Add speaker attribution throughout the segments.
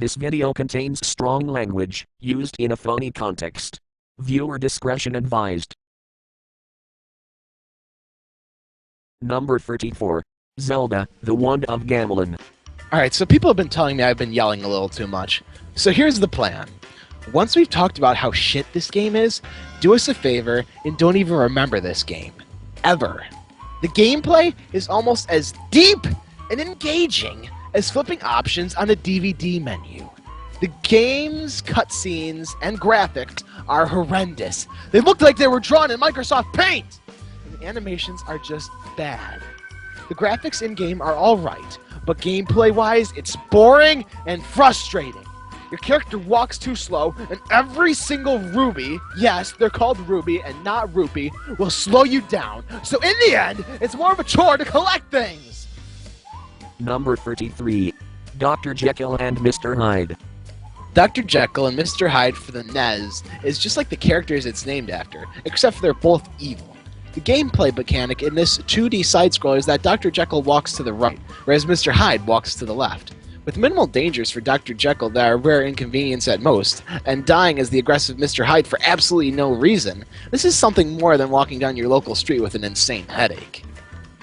Speaker 1: This video contains strong language, used in a funny context. Viewer discretion advised. Number 34. Zelda, The Wand of Gamelon.
Speaker 2: Alright, so people have been telling me I've been yelling a little too much. So here's the plan. Once we've talked about how shit this game is, do us a favor and don't even remember this game. Ever. The gameplay is almost as deep and engaging as flipping options on a DVD menu. The game's cutscenes and graphics are horrendous. They look like they were drawn in Microsoft Paint! And the animations are just bad. The graphics in-game are alright, but gameplay-wise, it's boring and frustrating. Your character walks too slow, and every single ruby, yes, they're called ruby and not rupee, will slow you down. So in the end, it's more of a chore to collect things!
Speaker 1: Number 33. Dr. Jekyll and Mr. Hyde.
Speaker 2: Dr. Jekyll and Mr. Hyde for the NES is just like the characters it's named after, except for they're both evil. The gameplay mechanic in this 2D side-scroller is that Dr. Jekyll walks to the right, whereas Mr. Hyde walks to the left. With minimal dangers for Dr. Jekyll that are rare inconvenience at most, and dying as the aggressive Mr. Hyde for absolutely no reason, this is something more than walking down your local street with an insane headache.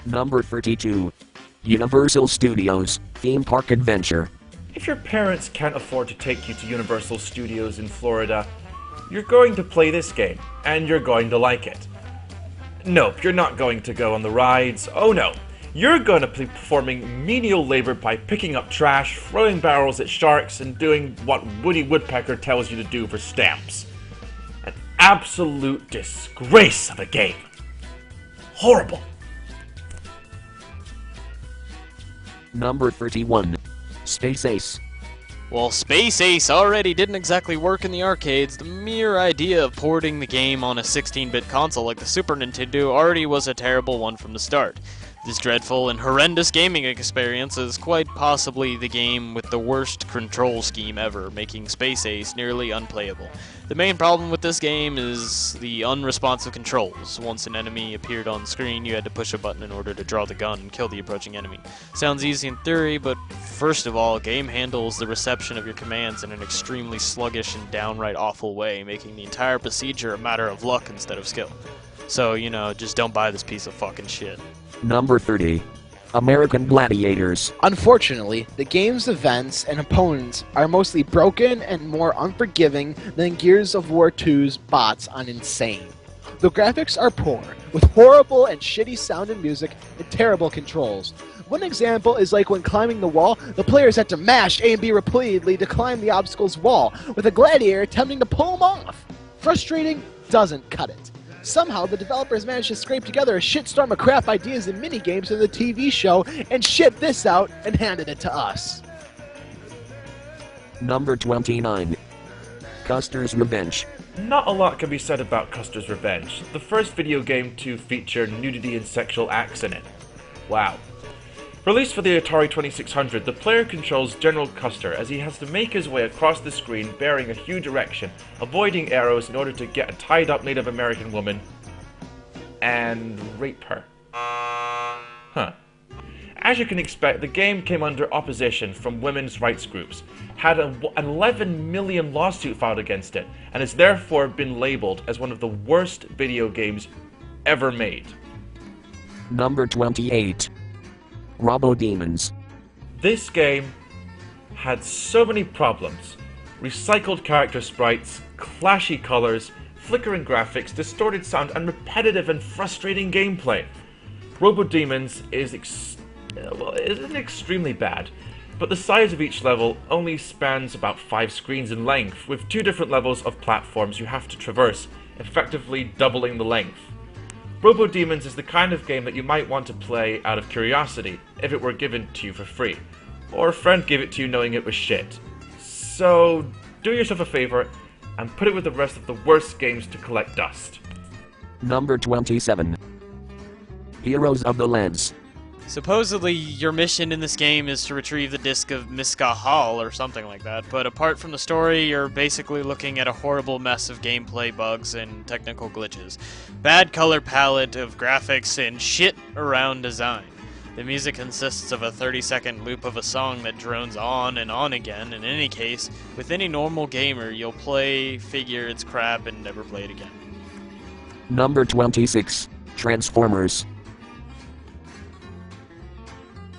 Speaker 1: Number 32. Universal Studios, Theme Park Adventure.
Speaker 3: If your parents can't afford to take you to Universal Studios in Florida, you're going to play this game, and you're going to like it. Nope, you're not going to go on the rides. Oh no. You're going to be performing menial labor by picking up trash, throwing barrels at sharks, and doing what Woody Woodpecker tells you to do for stamps. An absolute disgrace of a game. Horrible.
Speaker 1: Number 31. Space Ace.
Speaker 4: While Space Ace already didn't exactly work in the arcades, the mere idea of porting the game on a 16-bit console like the Super Nintendo already was a terrible one from the start. This dreadful and horrendous gaming experience is quite possibly the game with the worst control scheme ever, making Space Ace nearly unplayable. The main problem with this game is the unresponsive controls. Once an enemy appeared on screen, you had to push a button in order to draw the gun and kill the approaching enemy. Sounds easy in theory, but first of all, game handles the reception of your commands in an extremely sluggish and downright awful way, making the entire procedure a matter of luck instead of skill. So, just don't buy this piece of fucking shit.
Speaker 1: Number 30. American Gladiators.
Speaker 2: Unfortunately, the game's events and opponents are mostly broken and more unforgiving than Gears of War 2's bots on Insane. The graphics are poor, with horrible and shitty sound and music and terrible controls. One example is like when climbing the wall, the players had to mash A and B repeatedly to climb the obstacle's wall, with a gladiator attempting to pull them off. Frustrating doesn't cut it. Somehow, the developers managed to scrape together a shitstorm of crap ideas and minigames in the TV show and shipped this out and handed it to us.
Speaker 1: Number 29. Custer's Revenge.
Speaker 3: Not a lot can be said about Custer's Revenge, the first video game to feature nudity and sexual acts in it. Wow. Released for the Atari 2600, the player controls General Custer as he has to make his way across the screen bearing a huge erection, avoiding arrows in order to get a tied-up Native American woman and rape her. Huh. As you can expect, the game came under opposition from women's rights groups, had an 11 million lawsuit filed against it, and has therefore been labeled as one of the worst video games ever made.
Speaker 1: Number 28. Robodemons.
Speaker 3: This game had so many problems. Recycled character sprites, clashy colors, flickering graphics, distorted sound, and repetitive and frustrating gameplay. Robodemons isn't extremely bad, but the size of each level only spans about 5 screens in length, with 2 different levels of platforms you have to traverse, effectively doubling the length. Robodemons is the kind of game that you might want to play out of curiosity, if it were given to you for free, or a friend gave it to you knowing it was shit. So, do yourself a favor, and put it with the rest of the worst games to collect dust.
Speaker 1: Number 27. Heroes of the Lens.
Speaker 4: Supposedly, your mission in this game is to retrieve the disc of Miska Hall or something like that, but apart from the story, you're basically looking at a horrible mess of gameplay bugs and technical glitches. Bad color palette of graphics and shit around design. The music consists of a 30-second loop of a song that drones on and on again. In any case, with any normal gamer, you'll play, figure it's crap, and never play it again.
Speaker 1: Number 26. Transformers.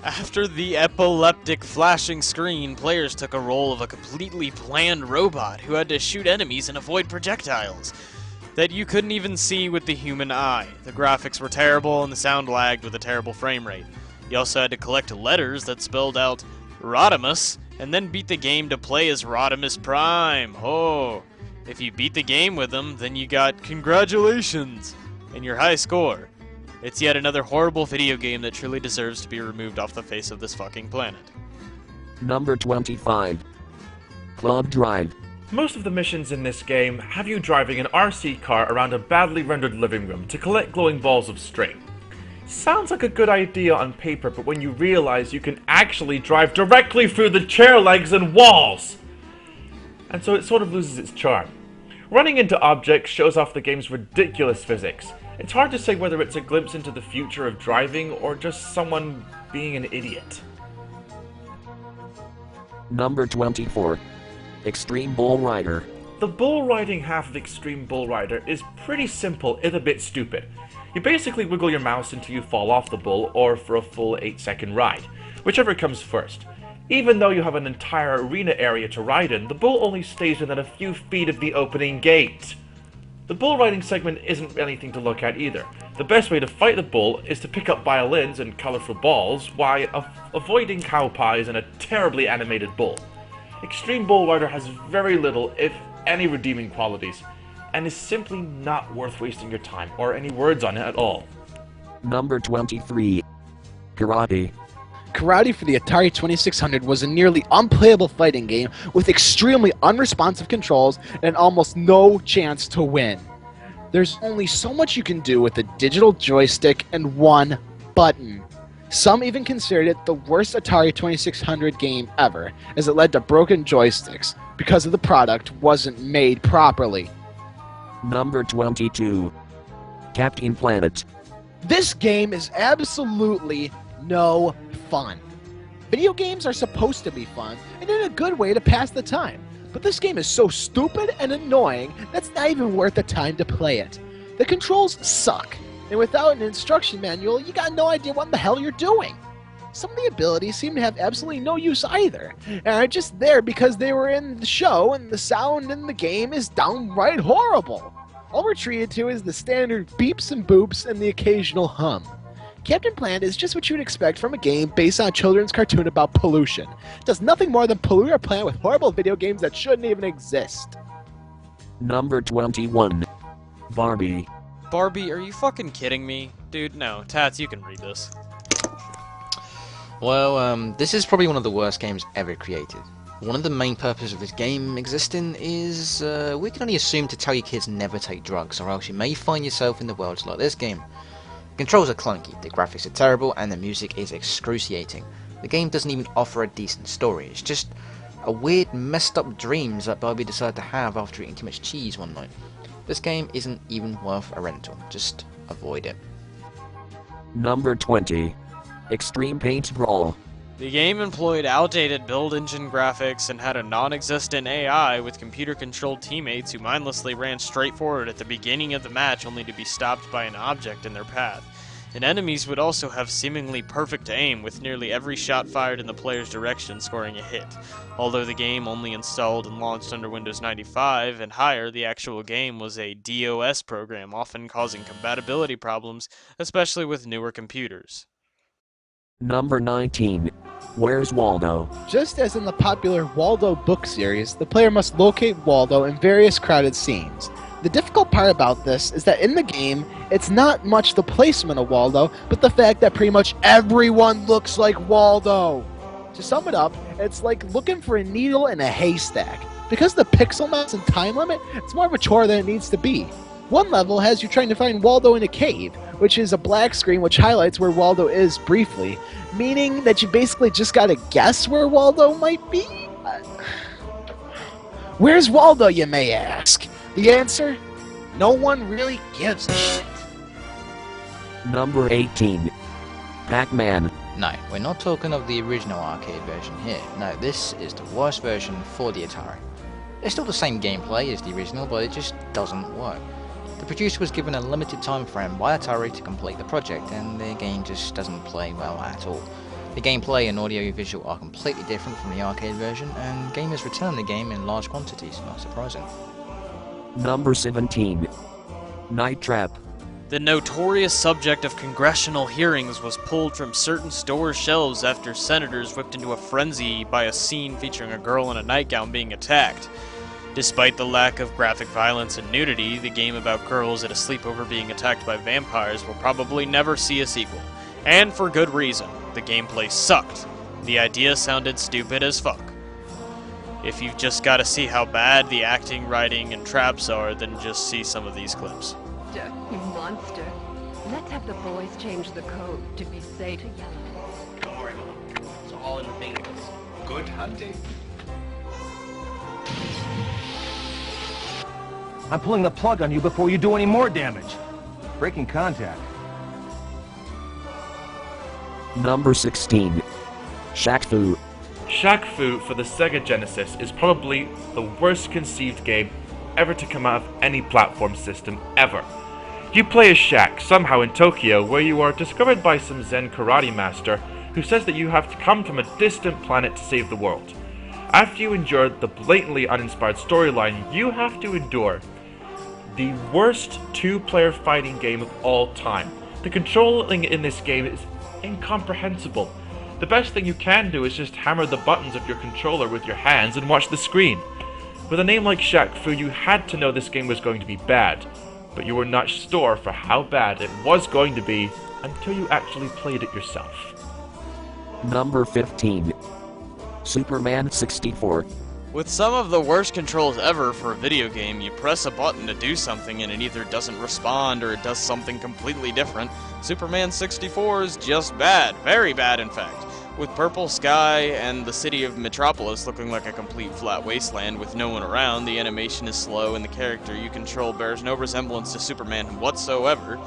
Speaker 4: After the epileptic flashing screen, players took a role of a completely planned robot who had to shoot enemies and avoid projectiles that you couldn't even see with the human eye. The graphics were terrible and the sound lagged with a terrible frame rate. You also had to collect letters that spelled out Rodimus and then beat the game to play as Rodimus Prime. Oh, if you beat the game with them, then you got congratulations and your high score. It's yet another horrible video game that truly deserves to be removed off the face of this fucking planet.
Speaker 1: Number 25. Club Drive.
Speaker 3: Most of the missions in this game have you driving an RC car around a badly rendered living room to collect glowing balls of string. Sounds like a good idea on paper, but when you realize you can actually drive directly through the chair legs and walls! And so it sort of loses its charm. Running into objects shows off the game's ridiculous physics. It's hard to say whether it's a glimpse into the future of driving or just someone being an idiot.
Speaker 1: Number 24. Extreme Bull Rider.
Speaker 3: The bull riding half of Extreme Bull Rider is pretty simple, if a bit stupid. You basically wiggle your mouse until you fall off the bull or for a full 8-second ride, whichever comes first. Even though you have an entire arena area to ride in, the bull only stays within a few feet of the opening gate. The bull riding segment isn't anything to look at either. The best way to fight the bull is to pick up violins and colourful balls while avoiding cow pies and a terribly animated bull. Extreme Bull Rider has very little, if any, redeeming qualities, and is simply not worth wasting your time or any words on it at all.
Speaker 1: Number 23. Karate.
Speaker 2: Karate for the Atari 2600 was a nearly unplayable fighting game with extremely unresponsive controls and almost no chance to win. There's only so much you can do with a digital joystick and one button. Some even considered it the worst Atari 2600 game ever, as it led to broken joysticks because the product wasn't made properly.
Speaker 1: Number 22. Captain Planet.
Speaker 2: This game is absolutely no fun. Video games are supposed to be fun, and in a good way to pass the time. But this game is so stupid and annoying that's not even worth the time to play it. The controls suck, and without an instruction manual, you got no idea what the hell you're doing. Some of the abilities seem to have absolutely no use either, and are just there because they were in the show, and the sound in the game is downright horrible. All we're treated to is the standard beeps and boops and the occasional hum. Captain Planet is just what you would expect from a game based on a children's cartoon about pollution. It does nothing more than pollute our planet with horrible video games that shouldn't even exist.
Speaker 1: Number 21. Barbie.
Speaker 4: Barbie, are you fucking kidding me? Dude, no. Tats, you can read this.
Speaker 5: Well, this is probably one of the worst games ever created. One of the main purposes of this game existing is, we can only assume to tell your kids never take drugs, or else you may find yourself in the worlds like this game. The controls are clunky, the graphics are terrible, and the music is excruciating. The game doesn't even offer a decent story, it's just a weird messed up dreams that Barbie decided to have after eating too much cheese one night. This game isn't even worth a rental, just avoid it.
Speaker 1: Number 20. Extreme Paint Brawl.
Speaker 4: The game employed outdated build engine graphics and had a non-existent AI with computer-controlled teammates who mindlessly ran straight forward at the beginning of the match only to be stopped by an object in their path. And enemies would also have seemingly perfect aim, with nearly every shot fired in the player's direction scoring a hit. Although the game only installed and launched under Windows 95 and higher, the actual game was a DOS program, often causing compatibility problems, especially with newer computers.
Speaker 1: Number 19. Where's Waldo?
Speaker 2: Just as in the popular Waldo book series, the player must locate Waldo in various crowded scenes. The difficult part about this is that in the game, it's not much the placement of Waldo, but the fact that pretty much everyone looks like Waldo. To sum it up, it's like looking for a needle in a haystack. Because of the pixel mouse and time limit, it's more of a chore than it needs to be. One level has you trying to find Waldo in a cave, which is a black screen which highlights where Waldo is briefly, meaning that you basically just gotta guess where Waldo might be? Where's Waldo, you may ask? The answer? No one really gives a shit.
Speaker 1: Number 18. Pac-Man.
Speaker 5: No, we're not talking of the original arcade version here. No, this is the worst version for the Atari. It's still the same gameplay as the original, but it just doesn't work. The producer was given a limited time frame by Atari to complete the project, and the game just doesn't play well at all. The gameplay and audio-visual are completely different from the arcade version, and gamers return the game in large quantities, not surprising.
Speaker 1: Number 17. Night Trap.
Speaker 4: The notorious subject of congressional hearings was pulled from certain store shelves after senators whipped into a frenzy by a scene featuring a girl in a nightgown being attacked. Despite the lack of graphic violence and nudity, the game about girls at a sleepover being attacked by vampires will probably never see a sequel. And for good reason. The gameplay sucked. The idea sounded stupid as fuck. If you've just gotta see how bad the acting, writing, and traps are, then just see some of these clips.
Speaker 6: You monster. Let's have the boys change the code to be safe to yellow.
Speaker 7: Don't worry, Mom. It's all in the fingers. Good hunting.
Speaker 8: I'm pulling the plug on you before you do any more damage. Breaking contact.
Speaker 1: Number 16. Shaq Fu.
Speaker 3: Shaq Fu for the Sega Genesis is probably the worst conceived game ever to come out of any platform system ever. You play as Shaq somehow in Tokyo, where you are discovered by some Zen karate master who says that you have to come from a distant planet to save the world. After you endure the blatantly uninspired storyline, you have to endure the worst two-player fighting game of all time. The controlling in this game is incomprehensible. The best thing you can do is just hammer the buttons of your controller with your hands and watch the screen. With a name like Shaq Fu, you had to know this game was going to be bad, but you were not sure for how bad it was going to be until you actually played it yourself.
Speaker 1: Number 15. Superman 64.
Speaker 4: With some of the worst controls ever for a video game, you press a button to do something and it either doesn't respond or it does something completely different. Superman 64 is just bad, very bad in fact. With purple sky and the city of Metropolis looking like a complete flat wasteland with no one around, the animation is slow and the character you control bears no resemblance to Superman whatsoever.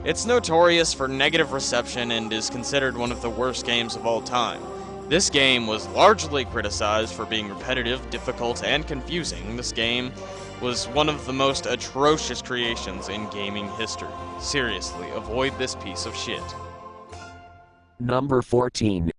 Speaker 4: It's notorious for negative reception and is considered one of the worst games of all time. This game was largely criticized for being repetitive, difficult, and confusing. This game was one of the most atrocious creations in gaming history. Seriously, avoid this piece of shit.
Speaker 1: Number 14.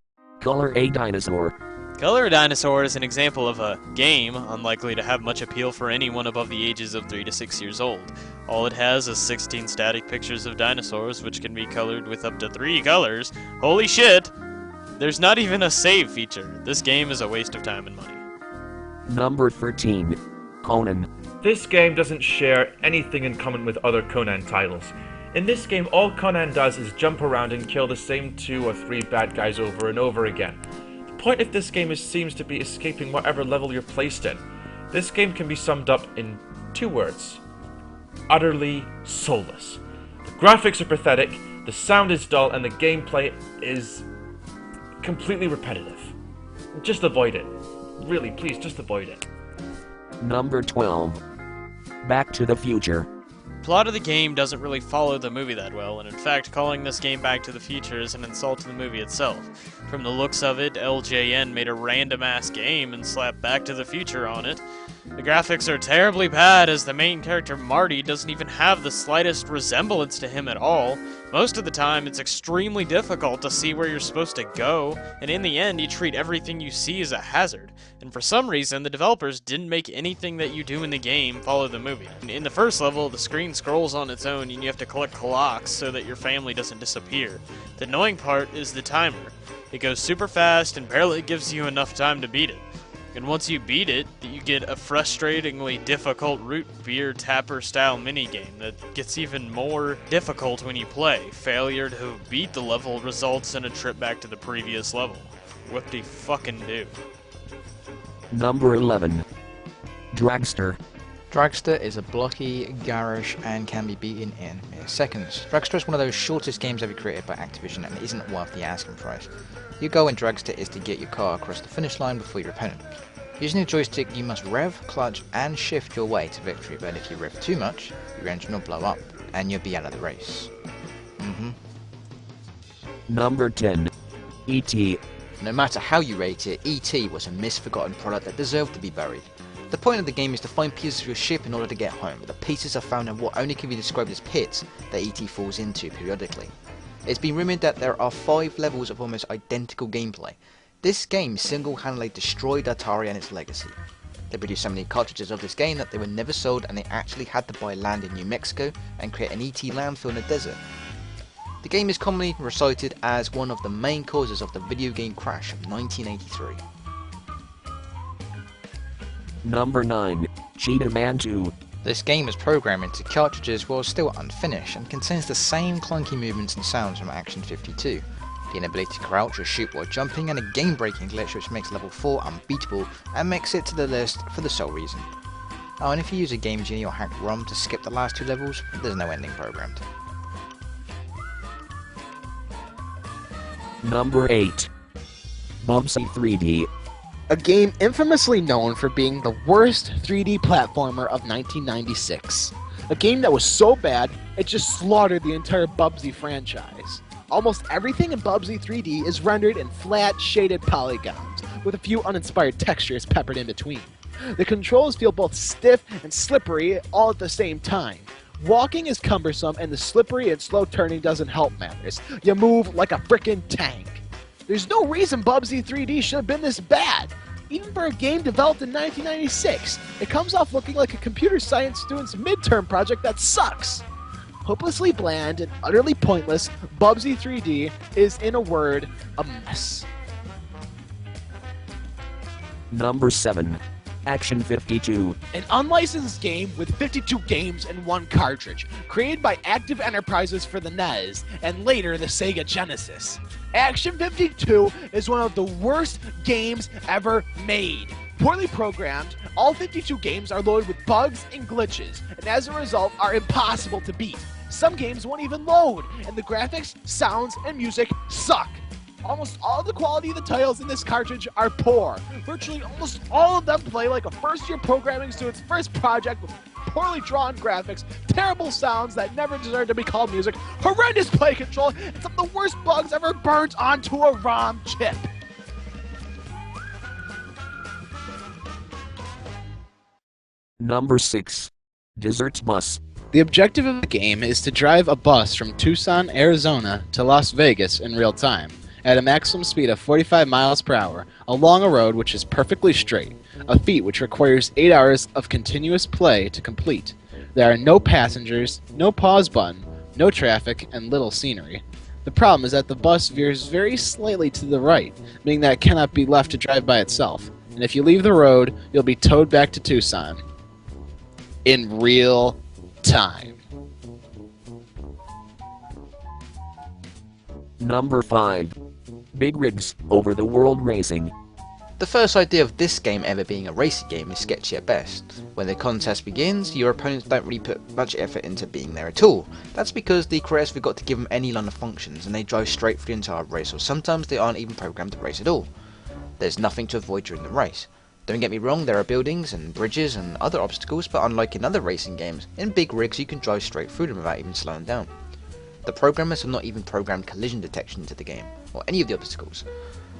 Speaker 1: Color A Dinosaur.
Speaker 4: Color a Dinosaur is an example of a game unlikely to have much appeal for anyone above the ages of 3 to 6 years old. All it has is 16 static pictures of dinosaurs which can be colored with up to 3 colors. Holy shit! There's not even a save feature. This game is a waste of time and money.
Speaker 1: Number 13. Conan.
Speaker 3: This game doesn't share anything in common with other Conan titles. In this game, all Conan does is jump around and kill the same 2 or 3 bad guys over and over again. The point of this game seems to be escaping whatever level you're placed in. This game can be summed up in 2 words. Utterly soulless. The graphics are pathetic, the sound is dull, and the gameplay is completely repetitive. Just avoid it. Really, please, just avoid it.
Speaker 1: Number 12. Back to the Future.
Speaker 4: Plot of the game doesn't really follow the movie that well, and in fact, calling this game Back to the Future is an insult to the movie itself. From the looks of it, LJN made a random-ass game and slapped Back to the Future on it. The graphics are terribly bad, as the main character Marty doesn't even have the slightest resemblance to him at all. Most of the time, it's extremely difficult to see where you're supposed to go, and in the end, you treat everything you see as a hazard. And for some reason, the developers didn't make anything that you do in the game follow the movie. In the first level, the screen scrolls on its own and you have to collect clocks so that your family doesn't disappear. The annoying part is the timer. It goes super fast and barely gives you enough time to beat it. And once you beat it, you get a frustratingly difficult root beer tapper style minigame that gets even more difficult when you play. Failure to beat the level results in a trip back to the previous level. What do you fucking do?
Speaker 1: Number 11. Dragster.
Speaker 5: Dragster is a blocky, garish, and can be beaten in mere seconds. Dragster is one of those shortest games ever created by Activision and isn't worth the asking price. Your goal in Dragster is to get your car across the finish line before your opponent. Using a joystick, you must rev, clutch, and shift your way to victory, but if you rev too much, your engine will blow up, and you'll be out of the race.
Speaker 1: Number 10. E.T.
Speaker 5: No matter how you rate it, E.T. was a misforgotten product that deserved to be buried. The point of the game is to find pieces of your ship in order to get home, but the pieces are found in what only can be described as pits that E.T. falls into periodically. It's been rumoured that there are 5 levels of almost identical gameplay. This game single-handedly destroyed Atari and its legacy. They produced so many cartridges of this game that they were never sold, and they actually had to buy land in New Mexico and create an E.T. landfill in the desert. The game is commonly recited as one of the main causes of the video game crash of 1983.
Speaker 1: Number 9. Cheetah Man 2.
Speaker 5: This game was programmed into cartridges while still unfinished and contains the same clunky movements and sounds from Action 52. The inability to crouch or shoot while jumping, and a game-breaking glitch which makes level 4 unbeatable and makes it to the list for the sole reason. Oh, and if you use a Game Genie or hacked ROM to skip the last 2 levels, there's no ending programmed.
Speaker 1: Number 8. Bubsy 3D.
Speaker 2: A game infamously known for being the worst 3D platformer of 1996. A game that was so bad, it just slaughtered the entire Bubsy franchise. Almost everything in Bubsy 3D is rendered in flat, shaded polygons, with a few uninspired textures peppered in between. The controls feel both stiff and slippery all at the same time. Walking is cumbersome, and the slippery and slow turning doesn't help matters. You move like a frickin' tank. There's no reason Bubsy 3D should have been this bad. Even for a game developed in 1996, it comes off looking like a computer science student's midterm project that sucks. Hopelessly bland and utterly pointless, Bubsy 3D is, in a word, a mess.
Speaker 1: Number 7. Action 52.
Speaker 2: An unlicensed game with 52 games in one cartridge, created by Active Enterprises for the NES, and later the Sega Genesis. Action 52 is one of the worst games ever made. Poorly programmed, all 52 games are loaded with bugs and glitches, and as a result are impossible to beat. Some games won't even load, and the graphics, sounds, and music suck. Almost all the quality of the titles in this cartridge are poor. Virtually almost all of them play like a first-year programming student's first project with poorly drawn graphics, terrible sounds that never deserve to be called music, horrendous play control, and some of the worst bugs ever burnt onto a ROM chip.
Speaker 1: Number 6. Desert Bus.
Speaker 2: The objective of the game is to drive a bus from Tucson, Arizona to Las Vegas in real time, at a maximum speed of 45 miles per hour, along a road which is perfectly straight, a feat which requires 8 hours of continuous play to complete. There are no passengers, no pause button, no traffic, and little scenery. The problem is that the bus veers very slightly to the right, meaning that it cannot be left to drive by itself, and if you leave the road, you'll be towed back to Tucson. In real time.
Speaker 1: Number 5. Big Rigs Over the World Racing.
Speaker 5: The first idea of this game ever being a racing game is sketchy at best. When the contest begins, your opponents don't really put much effort into being there at all. That's because the creators forgot to give them any line of functions, and they drive straight through the entire race, or sometimes they aren't even programmed to race at all. There's nothing to avoid during the race. Don't get me wrong, there are buildings and bridges and other obstacles, but unlike in other racing games, in Big Rigs you can drive straight through them without even slowing down. The programmers have not even programmed collision detection into the game, or any of the obstacles.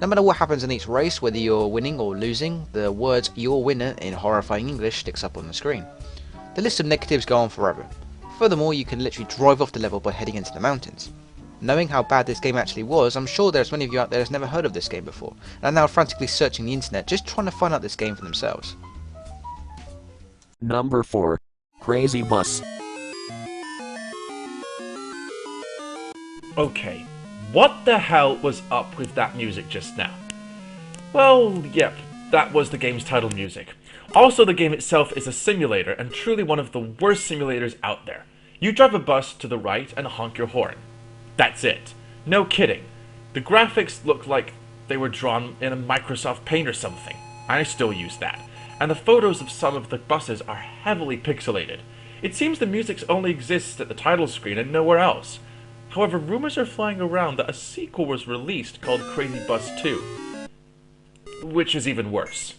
Speaker 5: No matter what happens in each race, whether you're winning or losing, the words "You're winner" in horrifying English sticks up on the screen. The list of negatives go on forever. Furthermore, you can literally drive off the level by heading into the mountains. Knowing how bad this game actually was, I'm sure there's many of you out there that's never heard of this game before, and are now frantically searching the internet just trying to find out this game for themselves.
Speaker 1: Number 4. Crazy Bus.
Speaker 3: Okay, what the hell was up with that music just now? Well, yep, that was the game's title music. Also, the game itself is a simulator, and truly one of the worst simulators out there. You drive a bus to the right and honk your horn. That's it. No kidding. The graphics look like they were drawn in a Microsoft Paint or something. I still use that. And the photos of some of the buses are heavily pixelated. It seems the music only exists at the title screen and nowhere else. However, rumors are flying around that a sequel was released called Crazy Bus 2, which is even worse.